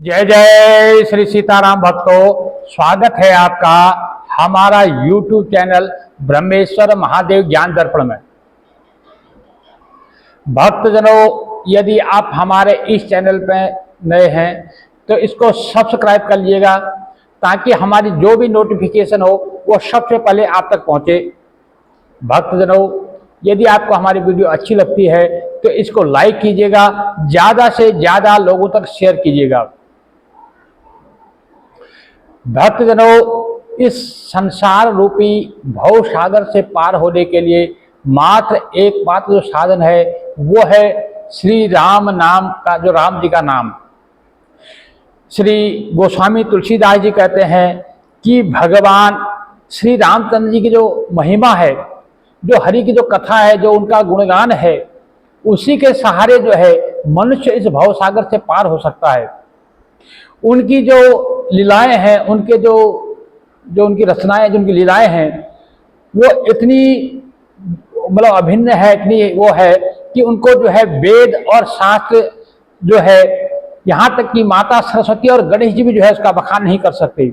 जय जय श्री सीताराम भक्तों, स्वागत है आपका हमारा YouTube चैनल ब्रह्मेश्वर महादेव ज्ञान दर्पण में। भक्तजनों, यदि आप हमारे इस चैनल पे नए हैं तो इसको सब्सक्राइब कर लीजिएगा ताकि हमारी जो भी नोटिफिकेशन हो वो सबसे पहले आप तक पहुंचे। भक्तजनों, यदि आपको हमारी वीडियो अच्छी लगती है तो इसको लाइक कीजिएगा, ज़्यादा से ज़्यादा लोगों तक शेयर कीजिएगा। भक्तजनों, इस संसार रूपी भव सागर से पार होने के लिए मात्र एकमात्र जो साधन है वो है श्री राम नाम का, जो राम जी का नाम। श्री गोस्वामी तुलसीदास जी कहते हैं कि भगवान श्री रामचंद्र जी की जो महिमा है, जो हरि की जो कथा है, जो उनका गुणगान है, उसी के सहारे जो है मनुष्य इस भव सागर से पार हो सकता है। उनकी जो लीलाएं हैं, उनके जो उनकी रचनाएं, जो उनकी लीलाएं हैं, वो इतनी मतलब अभिन्न है, इतनी वो है कि उनको जो है वेद और शास्त्र जो है, यहाँ तक कि माता सरस्वती और गणेश जी भी जो है उसका बखान नहीं कर सकते।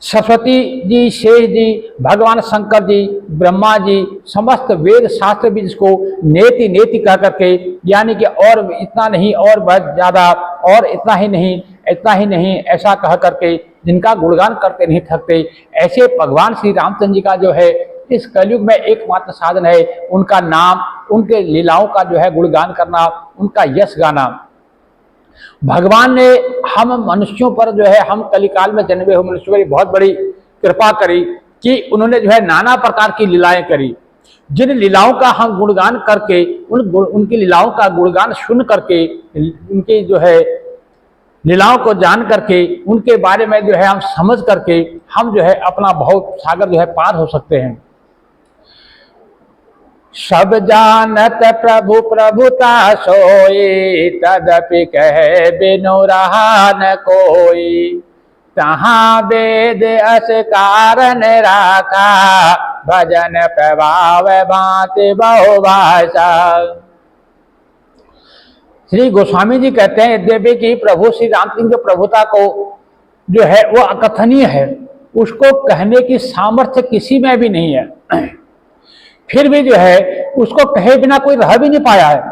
सरस्वती जी, शेष जी, भगवान शंकर जी, ब्रह्मा जी, समस्त वेद शास्त्र भी जिसको नेति नेति कह करके, यानी कि और इतना नहीं और बहुत ज्यादा, और इतना ही नहीं, इतना ही नहीं, ऐसा कह करके जिनका गुणगान करते नहीं थकते, ऐसे भगवान श्री रामचंद्र जी का जो है इस कलयुग में एकमात्र साधन है उनका नाम, उनके लीलाओं का जो है गुणगान करना, उनका यश गाना। भगवान ने हम मनुष्यों पर जो है, हम कलिकाल में जन्मे हुए मनुष्यों पर बहुत बड़ी कृपा करी कि उन्होंने जो है नाना प्रकार की लीलाएं करी। जिन लीलाओं का हम गुणगान करके, उनकी लीलाओं का गुणगान सुन करके, उनकी जो है लीलाओं को जान करके, उनके बारे में जो है हम समझ करके, हम जो है अपना भव सागर जो है पार हो सकते हैं। सब जानत प्रभु प्रभुता सोई, तदपि कहे बिनु रहा न कोई। तहाँ वेद अस कारण राखा, भजन प्रभाव भांति बहु भाषा। श्री गोस्वामी जी कहते हैं यद्यपि कि प्रभु श्री रामचंद्र की प्रभुता को जो है वो अकथनीय है, उसको कहने की सामर्थ्य किसी में भी नहीं है, फिर भी जो है उसको कहे बिना कोई रह भी नहीं पाया है।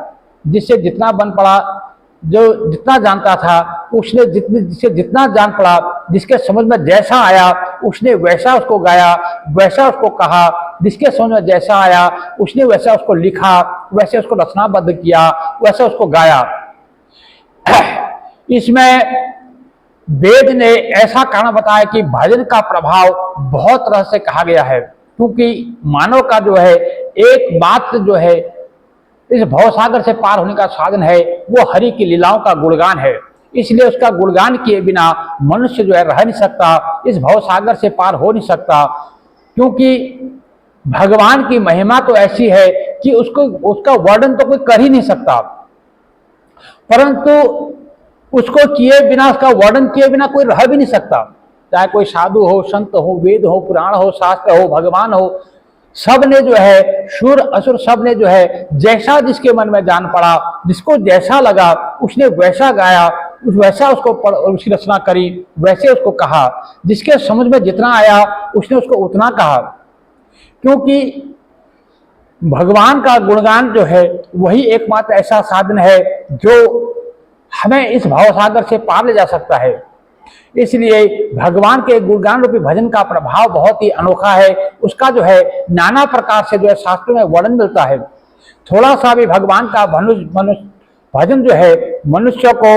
जिससे जितना बन पड़ा, जो जितना जानता था उसने जिससे जितना जान पड़ा, जिसके समझ में जैसा आया उसने वैसा उसको गाया, वैसा उसको कहा, जिसके समझ में जैसा आया उसने वैसा उसको लिखा, वैसे उसको रचनाबद्ध किया, वैसा उसको गाया। इसमें वेद ने ऐसा कारण बताया कि भजन का प्रभाव बहुत तरह से कहा गया है, क्योंकि मानव का जो है एकमात्र जो है इस भवसागर से पार होने का साधन है वो हरि की लीलाओं का गुणगान है। इसलिए उसका गुणगान किए बिना मनुष्य जो है रह नहीं सकता, इस भवसागर से पार हो नहीं सकता। क्योंकि भगवान की महिमा तो ऐसी है कि उसका वर्णन तो कोई कर ही नहीं सकता, परंतु उसको किए बिना, उसका वर्णन किए बिना कोई रह भी नहीं सकता। चाहे कोई साधु हो, संत हो, वेद हो, पुराण हो, शास्त्र हो, भगवान हो, सब ने जो है, सुर असुर सब ने जो है जैसा जिसके मन में जान पड़ा, जिसको जैसा लगा उसने वैसा गाया, वैसा उसको उसकी रचना करी, वैसे उसको कहा, जिसके समझ में जितना आया उसने उसको उतना कहा। क्योंकि भगवान का गुणगान जो है वही एकमात्र ऐसा साधन है जो हमें इस भावसागर से पार ले जा सकता है। इसलिए भगवान के गुणगान रूपी भजन का प्रभाव बहुत ही अनोखा है। उसका जो है नाना प्रकार से जो है शास्त्रों में वर्णन मिलता है। थोड़ा सा भी भगवान का भजन जो है मनुष्य को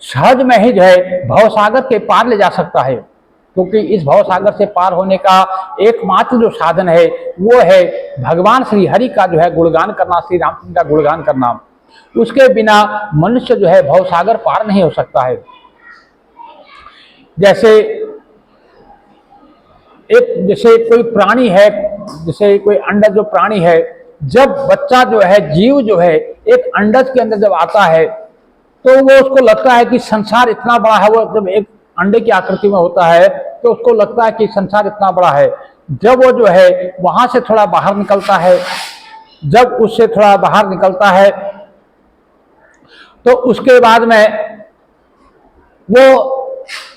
सहज में ही जो है भवसागर के पार ले जा सकता है। क्योंकि इस भवसागर से पार होने का एकमात्र जो साधन है वो है भगवान श्री हरि का जो है गुणगान करना, श्री रामचंद्र का गुणगान करना। उसके बिना मनुष्य जो है भवसागर पार नहीं हो सकता है। जैसे कोई प्राणी है, जैसे कोई अंडज जो प्राणी है, जब बच्चा जो है, जीव जो है एक अंडज के अंदर जब आता है तो वो उसको लगता है कि संसार इतना बड़ा है। वो जब एक अंडे की आकृति में होता है तो उसको लगता है कि संसार इतना बड़ा है। जब वो जो है वहां से थोड़ा बाहर निकलता है, जब उससे थोड़ा बाहर निकलता है तो उसके बाद में वो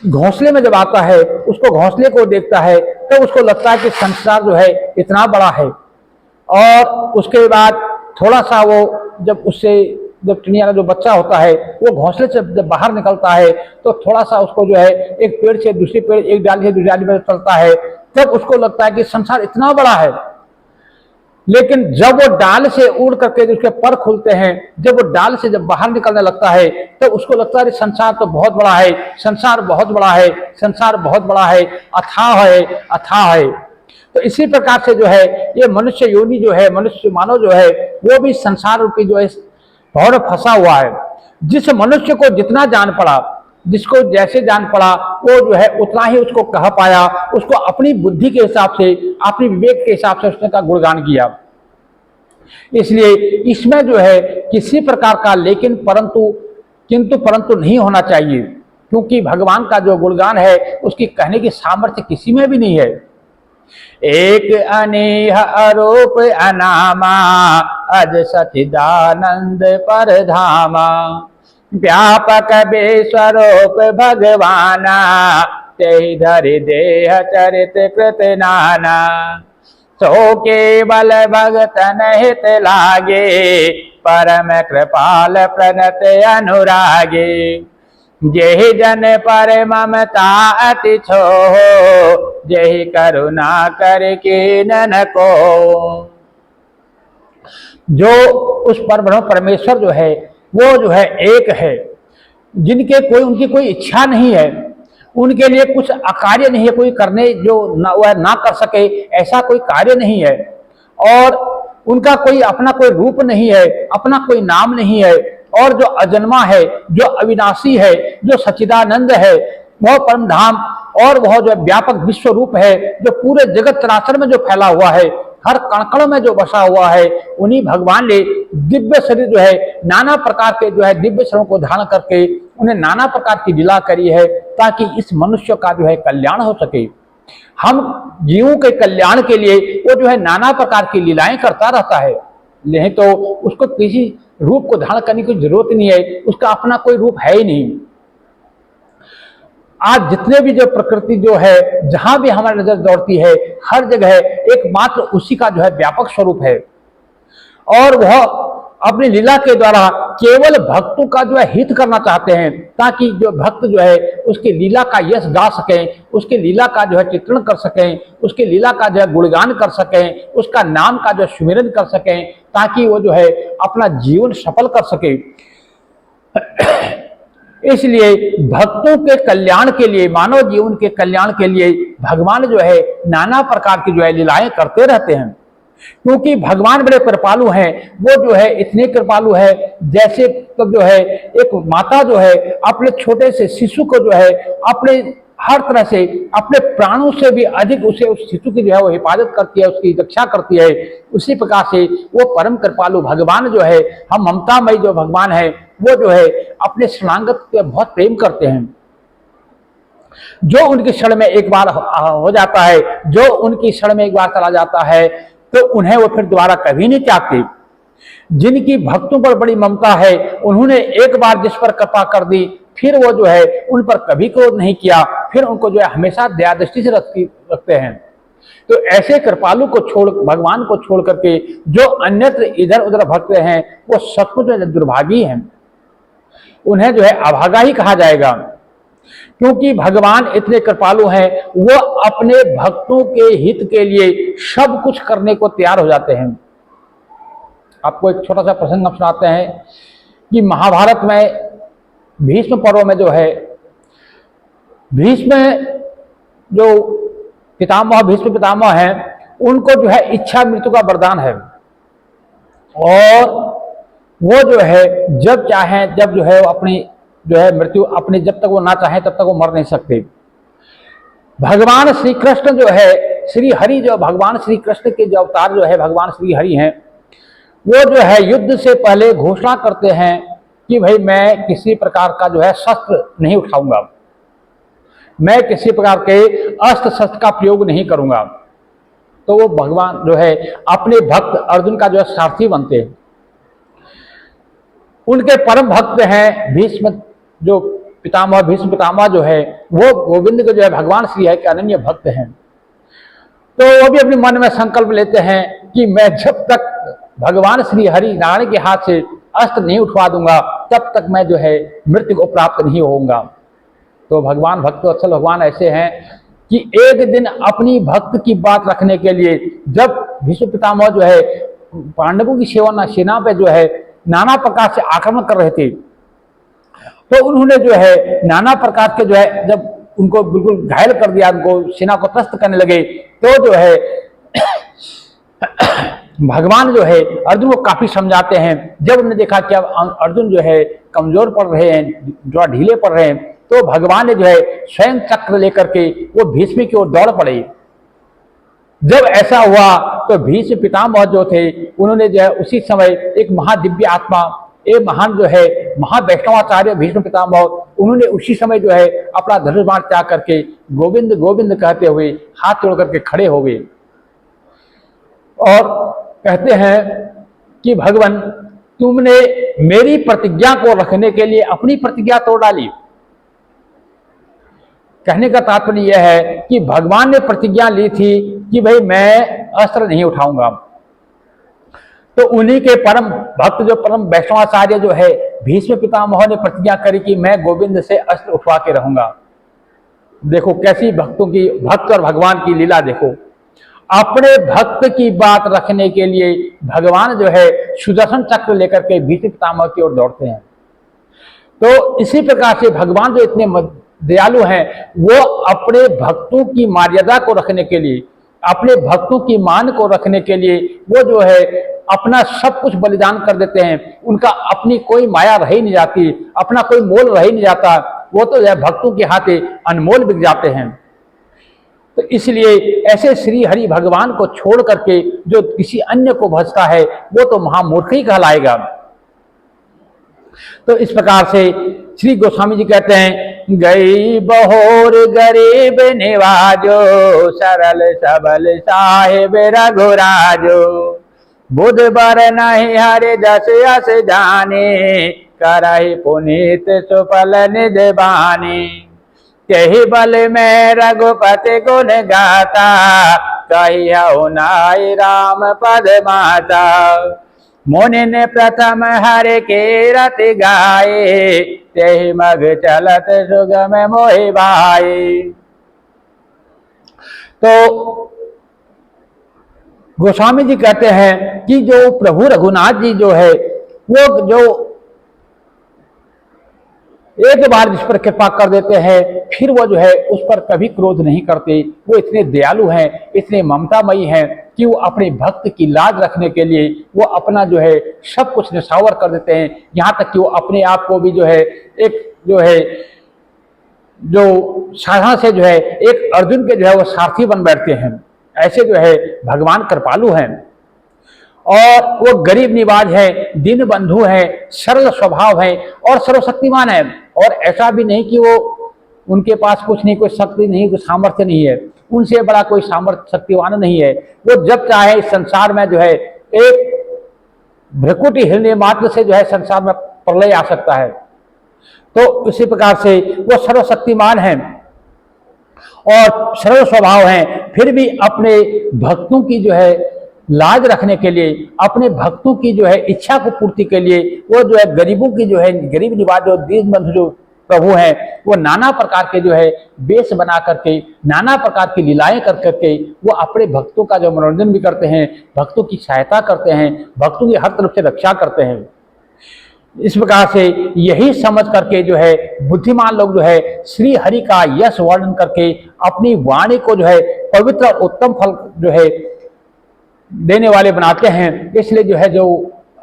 घोंसले में जब आता है, उसको घोंसले को देखता है तो उसको लगता है कि संसार जो है इतना बड़ा है। और उसके बाद थोड़ा सा वो जब चिड़िया का जो बच्चा होता है वो घोंसले से जब बाहर निकलता है तो थोड़ा सा उसको जो है एक पेड़ से दूसरे पेड़, एक डाली से दूसरी डाली में चलता है, तब उसको लगता है कि संसार इतना बड़ा है। लेकिन जब वो डाल से उड़ करके उसके पर खुलते हैं, जब वो डाल से जब बाहर निकलने लगता है तो उसको लगता है संसार तो बहुत बड़ा है, संसार बहुत बड़ा है, संसार बहुत बड़ा है, अथाह है, अथाह है। तो इसी प्रकार से जो है ये मनुष्य योनि जो है, मनुष्य मानव जो है वो भी संसार रूपी जो है भौर में फंसा हुआ है। जिस मनुष्य को जितना जान पड़ा, जिसको जैसे जान पड़ा, वो जो है उतना ही उसको कह पाया, उसको अपनी बुद्धि के हिसाब से, अपनी विवेक के हिसाब से उसने का गुणगान किया। इसलिए इसमें जो है किसी प्रकार का लेकिन परंतु नहीं होना चाहिए, क्योंकि भगवान का जो गुणगान है उसकी कहने की सामर्थ्य किसी में भी नहीं है। एक अनेह अरूप अनामा अज सचिदानंद परधामा, व्यापक बेस्वरूप भगवाना तेहि धरि देह चरित कृत नाना, सो केवल भगतन हित लागे परम कृपाल प्रणत अनुरागे, जेहि जन पर ममता अति छोहो जेहि करुणा कर कीनन को। जो उस परब्रह्म परमेश्वर जो है वो जो है एक है, उनकी कोई इच्छा नहीं है, उनके लिए कुछ अकार्य नहीं है, कोई करने जो वह ना कर सके ऐसा कोई कार्य नहीं है, और उनका कोई अपना कोई रूप नहीं है, अपना कोई नाम नहीं है, और जो अजन्मा है, जो अविनाशी है, जो सच्चिदानंद है, वह परम धाम, और वह जो व्यापक विश्व रूप है, जो पूरे जगत चराचर में जो फैला हुआ है, हर कण में जो बसा हुआ है, उन्हीं भगवान ने दिव्य शरीर जो है नाना प्रकार के जो है दिव्य शरीरों को धारण करके उन्हें नाना प्रकार की लीला करी है, ताकि इस मनुष्य का जो है कल्याण हो सके। हम जीवों के कल्याण के लिए वो जो है नाना प्रकार की लीलाएं करता रहता है, नहीं तो उसको किसी रूप को धारण करने की जरूरत नहीं है, उसका अपना कोई रूप है ही नहीं। आज जितने भी जो प्रकृति जो है जहां भी हमारी नजर दौड़ती है, हर जगह एकमात्र उसी का जो है व्यापक स्वरूप है, और वह अपनी लीला के द्वारा केवल भक्तों का जो है हित करना चाहते हैं, ताकि जो भक्त जो है उसकी लीला का यश गा सकें, उसकी लीला का जो है चित्रण कर सकें, उसकी लीला का जो है गुणगान कर सकें, उसका नाम का जो सुमिरन कर सकें, ताकि वो जो है अपना जीवन सफल कर सके। इसलिए भक्तों के कल्याण के लिए, मानव जीवन के कल्याण के लिए भगवान जो है नाना प्रकार की जो है लीलाएं करते रहते हैं, क्योंकि भगवान बड़े कृपालु हैं। वो जो है इतने कृपालु है, जैसे तो जो है एक माता जो है अपने छोटे से शिशु को जो है अपने हर तरह से अपने प्राणों से भी अधिक उसे उस शिशु की जो है वो हिफाजत करती है, उसकी रक्षा करती है, उसी प्रकार से वो परम कृपालु भगवान जो है, हम ममतामयी जो भगवान है, वो जो है अपने शरणागत पे बहुत प्रेम करते हैं। जो उनकी शरण में एक बार हो जाता है, जो उनकी शरण में एक बार चला जाता है, तो उन्हें वो फिर दोबारा कभी नहीं त्यागते। जिनकी भक्तों पर बड़ी ममता है, उन्होंने एक बार जिस पर कृपा कर दी, फिर वो जो है उन पर कभी क्रोध नहीं किया, फिर उनको जो है हमेशा दया दृष्टि से रखते हैं। तो ऐसे कृपालु को भगवान को छोड़ करके जो अन्यत्र इधर उधर भटकते हैं, वो सचमुच दुर्भागी हैं, उन्हें जो है अभागा ही कहा जाएगा, क्योंकि भगवान इतने कृपालु हैं, वो अपने भक्तों के हित के लिए सब कुछ करने को तैयार हो जाते हैं। आपको एक छोटा सा प्रसंग हम सुनाते हैं कि महाभारत में भीष्म पर्व में जो है भीष्म जो भीष्म पितामह हैं, उनको जो है इच्छा मृत्यु का वरदान है, और वो जो है जब चाहें जब जो है अपनी जो है मृत्यु अपनी जब तक वो ना चाहें तब तक वो मर नहीं सकते। भगवान श्री कृष्ण जो है, श्री हरि जो भगवान श्री कृष्ण के जो अवतार जो है भगवान श्री हरि हैं, वो जो है युद्ध से पहले घोषणा करते हैं कि भाई मैं किसी प्रकार का जो है शस्त्र नहीं उठाऊंगा, मैं किसी प्रकार के अस्त्र शस्त्र का प्रयोग नहीं करूंगा। तो वो भगवान जो है अपने भक्त अर्जुन का जो है सारथी बनते हैं। उनके परम भक्त हैं भीष्म जो पितामह भीष्म पितामह जो है वो गोविंद के जो है भगवान श्री हरि के अनन्य भक्त हैं। तो वो भी अपने मन में संकल्प लेते हैं कि मैं जब तक भगवान श्री हरि नारायण के हाथ से अस्त्र नहीं उठवा दूंगा तब तक मैं जो है मृत्यु को प्राप्त नहीं होऊंगा। तो भगवान भक्त असल भगवान ऐसे हैं कि एक दिन अपनी भक्त की बात रखने के लिए जब भीष्म पितामह जो है पांडवों की सेना पे जो है नाना प्रकार से आक्रमण कर रहे थे, तो उन्होंने जो है नाना प्रकार के जो है जब उनको बिल्कुल घायल कर दिया, उनको सेना को त्रस्त करने लगे, तो जो है भगवान जो है अर्जुन को काफी समझाते हैं। जब उन्होंने देखा कि अब अर्जुन जो है कमजोर पड़ रहे हैं, जो ढीले पड़ रहे हैं, तो भगवान ने जो है स्वयं चक्र लेकर के वो भीष्म की ओर दौड़ पड़े। जब ऐसा हुआ तो भीष्म पितामह जो थे उन्होंने जो है उसी समय एक महादिव्य आत्मा, एक महान जो है महावैष्णवाचार्य भीष्म पितामह, उन्होंने उसी समय जो है अपना धनुष बाण त्याग करके गोविंद गोविंद कहते हुए हाथ जोड़ करके खड़े हो गए और कहते हैं कि भगवान तुमने मेरी प्रतिज्ञा को रखने के लिए अपनी प्रतिज्ञा तोड़ डाली। कहने का तात्पर्य यह है कि भगवान ने प्रतिज्ञा ली थी कि भाई मैं अस्त्र नहीं उठाऊंगा, तो उन्हीं के परम भक्त जो परम वैष्णवाचार्य जो है भीष्म पितामह ने प्रतिज्ञा करी कि मैं गोविंद से अस्त्र उठवा के रहूंगा। देखो कैसी भक्तों की, भक्त और भगवान की लीला देखो। अपने भक्त की बात रखने के लिए भगवान जो है सुदर्शन चक्र लेकर के भीष्म पितामह की ओर दौड़ते हैं। तो इसी प्रकार से भगवान जो इतने दयालु हैं वो अपने भक्तों की मर्यादा को रखने के लिए, अपने भक्तों की मान को रखने के लिए वो जो है अपना सब कुछ बलिदान कर देते हैं। उनका अपनी कोई माया रह ही नहीं जाती, अपना कोई मोल रह ही नहीं जाता, वो तो भक्तों के हाथे अनमोल बिक जाते हैं। तो इसलिए ऐसे श्री हरि भगवान को छोड़ करके जो किसी अन्य को भजता है वो तो महामूर्ख ही कहलाएगा। तो इस प्रकार से श्री गोस्वामी जी कहते हैं, गई बहोर गरीब निवाजो सरल सबल साहेब रघुराजो, बुध बर नहीं हरे जस यस जाने, करहि पुनीत सुफल निध बानी, यही बल में रघुपति गुण गाता, कहियो नाई राम पद माता, मुनि ने प्रथम हरि के रति गाये, तेहि मग चलत सुगम मोहि भाई। तो गोस्वामी जी कहते हैं कि जो प्रभु रघुनाथ जी जो है वो जो एक बार जिस पर कृपा कर देते हैं फिर वो जो है उस पर कभी क्रोध नहीं करते। वो इतने दयालु हैं, इतने ममतामयी हैं कि वो अपने भक्त की लाज रखने के लिए वो अपना जो है सब कुछ निछावर कर देते हैं। यहाँ तक कि वो अपने आप को भी जो है एक जो है जो साधा से जो है एक अर्जुन के जो है वो सारथी बन बैठते हैं। ऐसे जो है भगवान कृपालु हैं और वो गरीब निवाज है, दीन बंधु है, सरल स्वभाव है और सर्वशक्तिमान है। और ऐसा भी नहीं कि वो उनके पास कुछ नहीं, कोई शक्ति नहीं, कोई सामर्थ्य नहीं है, उनसे बड़ा कोई सामर्थ्य शक्तिवान नहीं है। वो जब चाहे इस संसार में जो है एक भ्रकुटी हिलने मात्र से जो है संसार में प्रलय आ सकता है। तो इसी प्रकार से वो सर्वशक्तिमान है और सरल स्वभाव है, फिर भी अपने भक्तों की जो है लाज रखने के लिए, अपने भक्तों की जो है इच्छा को पूर्ति के लिए वो जो है गरीबों की जो है गरीब निवाज जो दीन बंधु जो प्रभु हैं वो नाना प्रकार के जो है वेश बना करके नाना प्रकार की लीलाएं कर करके वो अपने भक्तों का जो मनोरंजन भी करते हैं, भक्तों की सहायता करते हैं, भक्तों की हर तरफ से रक्षा करते हैं। इस प्रकार से यही समझ करके जो है बुद्धिमान लोग जो है श्री हरि का यश वर्णन करके अपनी वाणी को जो है पवित्र और उत्तम फल जो है देने वाले बनाते हैं। इसलिए जो है जो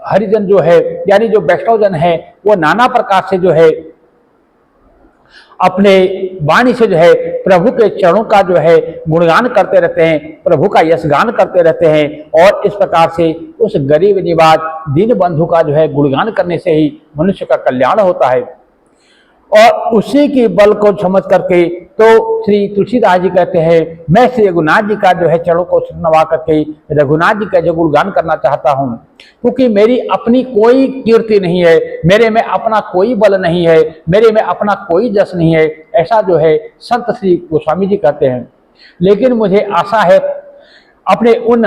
हरिजन जो है यानी जो वैष्णवजन है वो नाना प्रकार से जो है अपने वाणी से जो है प्रभु के चरणों का जो है गुणगान करते रहते हैं, प्रभु का यशगान करते रहते हैं। और इस प्रकार से उस गरीब निवाज दीन बंधु का जो है गुणगान करने से ही मनुष्य का कल्याण होता है। और उसी की बल को समझ करके तो श्री तुलसीदास जी कहते हैं, मैं श्री रघुनाथ जी का जो है चरणों को नवा करके रघुनाथ जी का जो गुणगान करना चाहता हूं, क्योंकि मेरी अपनी कोई कीर्ति नहीं है, मेरे में अपना कोई बल नहीं है, मेरे में अपना कोई जस नहीं है, ऐसा जो है संत श्री गोस्वामी जी कहते हैं। लेकिन मुझे आशा है अपने उन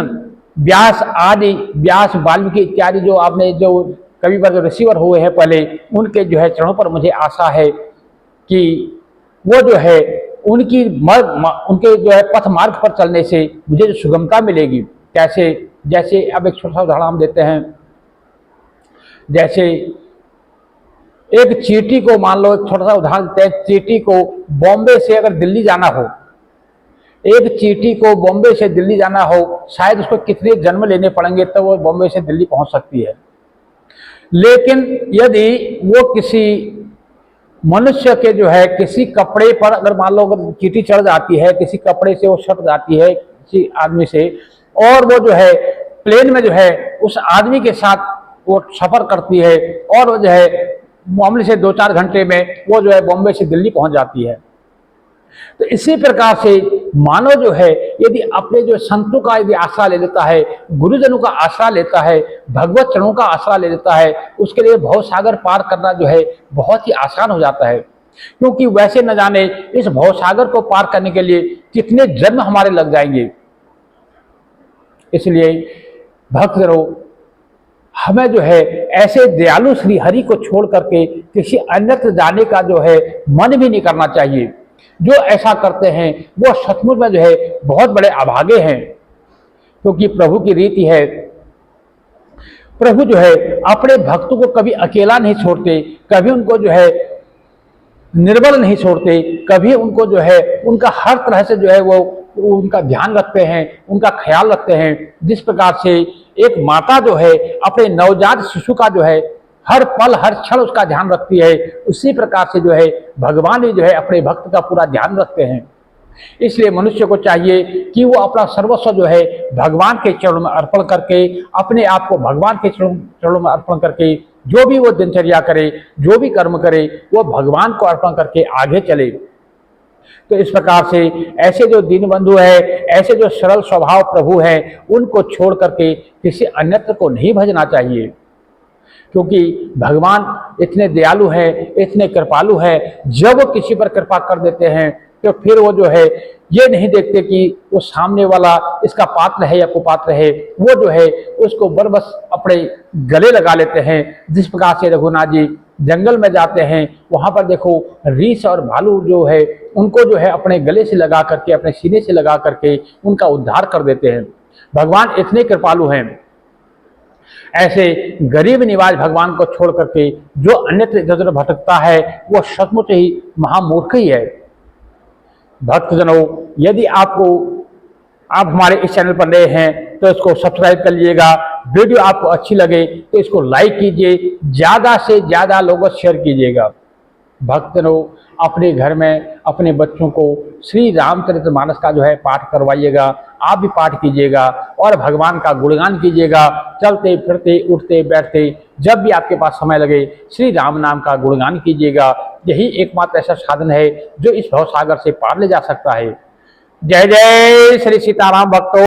व्यास आदि, व्यास वाल्मीकि इत्यादि जो आपने जो कवि वर्ग रिसीवर हुए हैं पहले, उनके जो है चरणों पर मुझे आशा है कि वो जो है उनकी उनके जो है पथ मार्ग पर चलने से मुझे जो सुगमता मिलेगी। कैसे? जैसे अब एक छोटा सा उदाहरण हम देते हैं। जैसे एक चींटी को मान लो, एक छोटा सा उदाहरण देते हैं, चींटी को बॉम्बे से अगर दिल्ली जाना हो, एक चींटी को बॉम्बे से दिल्ली जाना हो, शायद उसको कितने जन्म लेने पड़ेंगे तो वो बॉम्बे से दिल्ली पहुंच सकती है। लेकिन यदि वो किसी मनुष्य के जो है किसी कपड़े पर अगर मान लो अगर चींटी चढ़ जाती है, किसी कपड़े से वो सट जाती है किसी आदमी से, और वो जो है प्लेन में जो है उस आदमी के साथ वो सफर करती है, और वो जो है मामूली से 2-4 घंटे में वो जो है बॉम्बे से दिल्ली पहुंच जाती है। तो इसी प्रकार से मानव जो है यदि अपने जो संतों का यदि आसरा ले लेता है, गुरुजनों का आसरा लेता है, भगवत चरणों का आसरा ले लेता है, उसके लिए भव सागर पार करना जो है बहुत ही आसान हो जाता है। क्योंकि वैसे न जाने इस भव सागर को पार करने के लिए कितने जन्म हमारे लग जाएंगे। इसलिए भक्तजनों, हमें जो है ऐसे दयालु श्री हरि को छोड़ करके किसी अन्यत्र जाने का जो है मन भी नहीं करना चाहिए। जो ऐसा करते हैं वो सचमुच में जो है बहुत बड़े अभागे हैं। क्योंकि प्रभु की रीति है, प्रभु जो है अपने भक्तों को कभी अकेला नहीं छोड़ते, कभी उनको जो है निर्बल नहीं छोड़ते, कभी उनको जो है उनका हर तरह से जो है वो उनका ध्यान रखते हैं, उनका ख्याल रखते हैं। जिस प्रकार से एक माता जो है अपने नवजात शिशु का जो है हर पल हर क्षण उसका ध्यान रखती है, उसी प्रकार से जो है भगवान भी जो है अपने भक्त का पूरा ध्यान रखते हैं। इसलिए मनुष्य को चाहिए कि वो अपना सर्वस्व जो है भगवान के चरणों में अर्पण करके, अपने आप को भगवान के चरणों में अर्पण करके जो भी वो दिनचर्या करे, जो भी कर्म करे, वो भगवान को अर्पण करके आगे चले। तो इस प्रकार से ऐसे जो दीनबंधु है, ऐसे जो सरल स्वभाव प्रभु है, उनको छोड़ करके किसी अन्यत्र को नहीं भजना चाहिए। क्योंकि भगवान इतने दयालु है, इतने कृपालु है, जब वो किसी पर कृपा कर देते हैं तो फिर वो जो है ये नहीं देखते कि वो सामने वाला इसका पात्र है या कुपात्र है, वो जो है उसको बरबस अपने गले लगा लेते हैं। जिस प्रकार से रघुनाथ जी जंगल में जाते हैं, वहां पर देखो रीछ और भालू जो है उनको जो है अपने गले से लगा करके, अपने सीने से लगा करके उनका उद्धार कर देते हैं। भगवान इतने कृपालु हैं। ऐसे गरीब निवाज भगवान को छोड़ करके जो अन्यत्र इधर उधर भटकता है वो सचमुच ही महामूर्ख ही है। भक्तजनों, यदि आप हमारे इस चैनल पर नए हैं तो इसको सब्सक्राइब कर लीजिएगा। वीडियो आपको अच्छी लगे तो इसको लाइक कीजिए, ज़्यादा से ज़्यादा लोगों शेयर कीजिएगा। भक्तजनों, अपने घर में अपने बच्चों को श्री रामचरितमानस का जो है पाठ करवाइएगा, आप भी पाठ कीजिएगा और भगवान का गुणगान कीजिएगा। चलते फिरते उठते बैठते जब भी आपके पास समय लगे श्री राम नाम का गुणगान कीजिएगा। यही एकमात्र ऐसा साधन है जो इस भव सागर से पार ले जा सकता है। जय जय श्री सीताराम भक्तों।